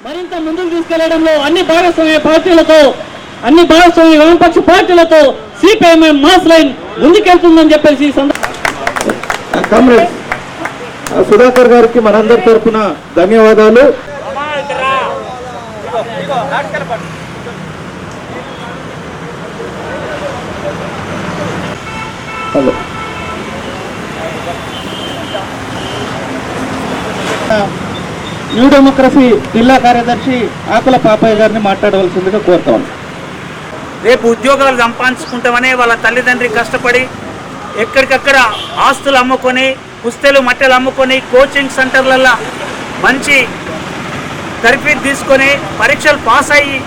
మరింత ముందుకు తీసుకెళ్లడంలో అన్ని భాగస్వామ్య వామపక్ష పార్టీలతో సిపిఐఎం మాస్ లైన్ ముందుకెళ్తుందని చెప్పేసి కామ్రేడ్స్ సుధాకర్ గారికి మనందరి తరఫున ధన్యవాదాలు. హలో న్యూ డెమోక్రసీ జిల్లా కార్యదర్శి ఆకుల పాపయ్య గారిని మాట్లాడవలసిందిగా కోరుతాను. రేపు ఉద్యోగాలు సంపాదించుకుంటామని వాళ్ళ తల్లిదండ్రి కష్టపడి ఎక్కడికక్కడ ఆస్తులు అమ్ముకొని పుస్తలు మట్టెలు అమ్ముకొని కోచింగ్ సెంటర్లలో మంచి తరఫీ తీసుకొని పరీక్షలు పాస్ అయ్యి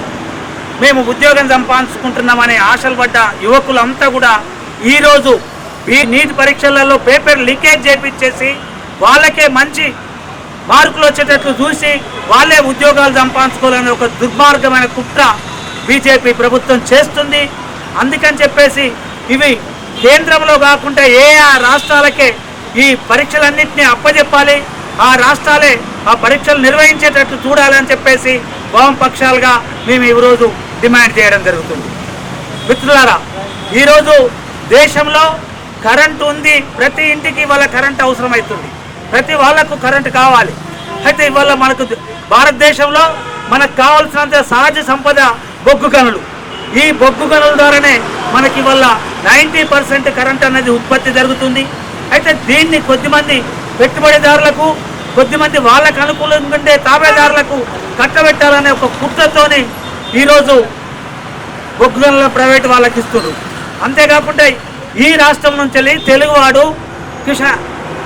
మేము ఉద్యోగం సంపాదించుకుంటున్నామనే ఆశలు పడ్డ యువకులంతా కూడా ఈరోజు ఈ నీట్ పరీక్షలలో పేపర్ లీకేజ్ చేపించేసి వాళ్ళకే మంచి మార్కులు వచ్చేటట్లు చూసి వాళ్ళే ఉద్యోగాలు సంపాదించుకోవాలని ఒక దుర్మార్గమైన కుట్ర బీజేపీ ప్రభుత్వం చేస్తుంది. అందుకని చెప్పేసి ఇవి కేంద్రంలో కాకుండా ఆ రాష్ట్రాలకే ఈ పరీక్షలన్నింటినీ అప్పచెప్పాలి, ఆ రాష్ట్రాలే ఆ పరీక్షలు నిర్వహించేటట్లు చూడాలని చెప్పేసి వామపక్షాలుగా మేము ఈరోజు డిమాండ్ చేయడం జరుగుతుంది. మిత్రులారా, ఈరోజు దేశంలో కరెంటు ఉంది, ప్రతి ఇంటికి వాళ్ళ కరెంటు అవసరమవుతుంది, ప్రతి వాళ్లకు కరెంటు కావాలి. అయితే ఇవాళ మనకు భారతదేశంలో మనకు కావాల్సినంత సహజ సంపద బొగ్గు గనులు. ఈ బొగ్గు గనుల ద్వారానే మనకి ఇవాళ 90% కరెంట్ అనేది ఉత్పత్తి జరుగుతుంది. అయితే దీన్ని కొద్దిమంది పెట్టుబడిదారులకు, కొద్దిమంది వాళ్ళకు అనుకూలంగా ఉండే తాబేదారులకు కట్టబెట్టాలనే ఒక కుట్రతోని ఈరోజు బొగ్గు గనుల ప్రైవేట్ వాళ్ళకి ఇస్తున్నారు. అంతేకాకుండా ఈ రాష్ట్రం నుంచి తెలుగువాడు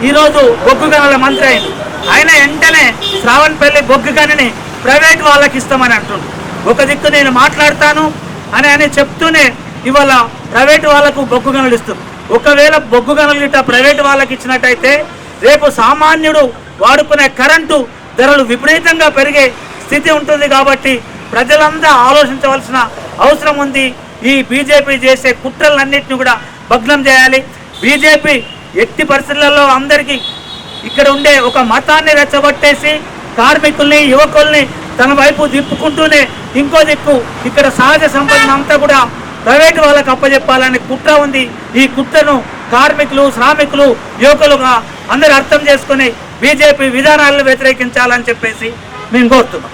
ఈరోజు బొగ్గు గనుల మంత్రి అయింది. ఆయన వెంటనే శ్రావణపల్లి బొగ్గు గనిని ప్రైవేట్ వాళ్ళకి ఇస్తామని అంటుండు. ఒక దిక్కు నేను మాట్లాడతాను అని చెప్తూనే ఇవాళ ప్రైవేట్ వాళ్ళకు బొగ్గు గనులు ఇస్తారు. ఒకవేళ బొగ్గు గనులు ఇట్లా ప్రైవేట్ వాళ్ళకి ఇచ్చినట్టయితే రేపు సామాన్యుడు వాడుకునే కరెంటు ధరలు విపరీతంగా పెరిగే స్థితి ఉంటుంది. కాబట్టి ప్రజలంతా ఆలోచించవలసిన అవసరం ఉంది. ఈ బీజేపీ చేసే కుట్రలన్నింటినీ కూడా భగ్నం చేయాలి. బీజేపీ ఎట్టి పరిస్థితులలో అందరికీ ఇక్కడ ఉండే ఒక మతాన్ని రెచ్చగొట్టేసి కార్మికుల్ని, యువకుల్ని తన వైపు తిప్పుకుంటూనే ఇంకో దిక్కు ఇక్కడ సహజ సంపదను అంతా కూడా ప్రైవేటు వాళ్ళకు అప్పచెప్పాలనే కుట్ర ఉంది. ఈ కుట్రను కార్మికులు, శ్రామికులు, యువకులుగా అందరూ అర్థం చేసుకుని బీజేపీ విధానాలను వ్యతిరేకించాలని చెప్పేసి మేము కోరుతున్నాం.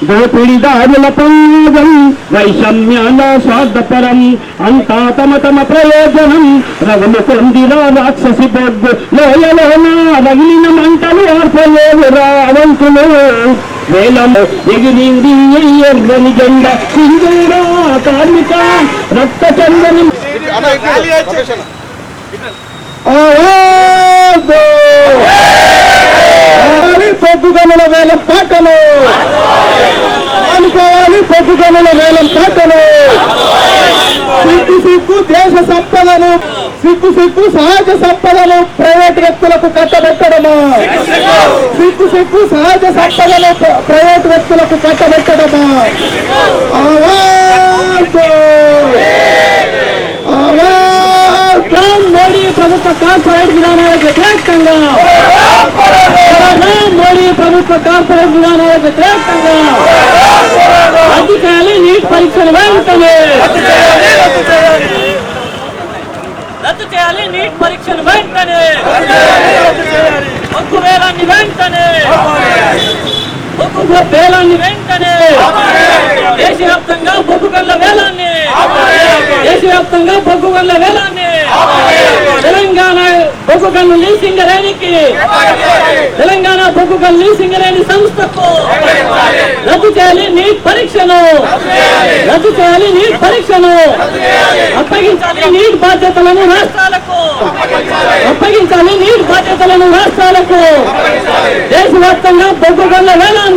దోపిడిదారుల పాదం వైషమ్యాల స్వార్థపరం అంతా తమ ప్రయోజనం రవము పొందిన రాక్షసి బొగ్గు లోయలోన రగిలిన మంటలు ఆర్పలేవు రావంతులు వేలం ఎగిరింది ఎర్రని జెండ సింధూరా కార్మిక రక్త చందని పొగ్గు గనుల వేలం పాటలు అనుకోవాలి, పొగ్గు గనుల వేలం పాటలు సిగ్గు దేశ సంపదను, సిగ్గు సహజ సంపదను ప్రైవేట్ వ్యక్తులకు కట్టబెట్టడమా, సిగ్గు సహజ సంపదను ప్రైవేట్ వ్యక్తులకు కట్టబెట్టడమా. మోడీ ప్రభుత్వ కార్పొరేట్ విధానాలకు వ్యతిరేకంగా, మోడీ ప్రభుత్వ కార్పొరేట్ విధానాలకు వ్యతిరేకంగా రద్దు చేయాలి నీట్ పరీక్షలు వెంటనే, రద్దు చేయాలి నీట్ పరీక్షలు వెంటనే, బొగ్గు వేలాన్ని వెంటనే, బొగ్గు వేలాన్ని వెంటనే, దేశవ్యాప్తంగా బొగ్గు గనుల వేలాన్ని, దేశవ్యాప్తంగా బొగ్గు గనుల వేలాన్ని, తెలంగాణ బొగ్గు గనులు లీసింగరేణికి, తెలంగాణ బొగ్గు గనులు లీసింగరేణి సంస్థకు రద్దు చేయాలి నీట్ పరీక్షను, రద్దు చేయాలి నీట్ పరీక్షను, అప్పగించాలి నీట్ బాధ్యతలను రాష్ట్రాలకు, అప్పగించాలి నీట్ బాధ్యతలను రాష్ట్రాలకు, దేశవ్యాప్తంగా బొగ్గు గనుల వేలాన్ని